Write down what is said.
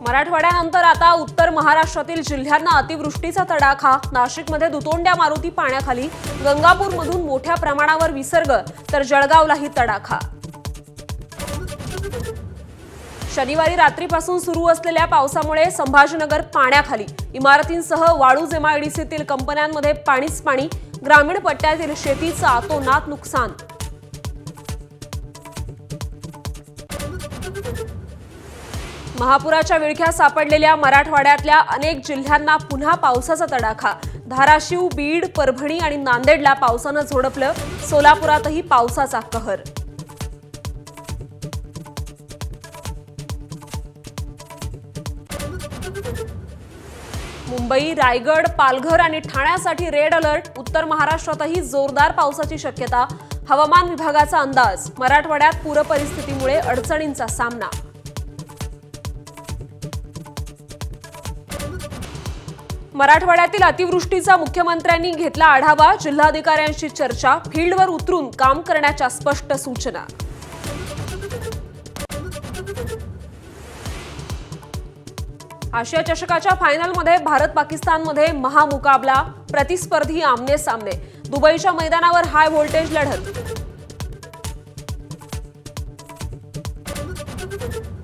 मराठवाड्यानंतर आता उत्तर महाराष्ट्रातील जिल्ह्यांना अतिवृष्टीचा तडाखा। नाशिकमध्ये दुतोंड्या मारुती पाण्याखाली, गंगापूरमधून मोठ्या प्रमाणावर विसर्ग, तर जळगावलाही तडाखा। शनिवारी रात्रीपासून सुरू असलेल्या पावसामुळे संभाजीनगर पाण्याखाली, इमारतींसह वाळूज एमआयडीसीतील कंपन्यांमध्ये पाणीच पाणी, ग्रामीण पट्ट्यातील शेतीचं अतोनात नुकसान। महापुराच्या विळख्यात सापडलेल्या मराठवाड्यातल्या अनेक जिल्ह्यांना पुन्हा पावसाचा तडाखा। धाराशिव, बीड, परभणी आणि नांदेडला पावसानं झोडपलं, सोलापुरातही पावसाचा कहर। मुंबई, रायगड, पालघर आणि ठाण्यासाठी रेड अलर्ट। उत्तर महाराष्ट्रातही जोरदार पावसाची शक्यता। हवामान विभागाचा अंदाज, मराठवाड्यात पूरपरिस्थितीमुळे अडचणींचा सामना। मराठवाड्यातील अतिवृष्टीचा मुख्यमंत्र्यांनी घेतला आढावा। जिल्हाधिकाऱ्यांशी चर्चा, फील्डवर उतरून काम करण्याच्या स्पष्ट सूचना। आशिया चषकाच्या फायनलमध्ये भारत पाकिस्तानमध्ये महामुकाबला, प्रतिस्पर्धी आमने सामने। दुबईच्या मैदानावर हाय व्होल्टेज लढत।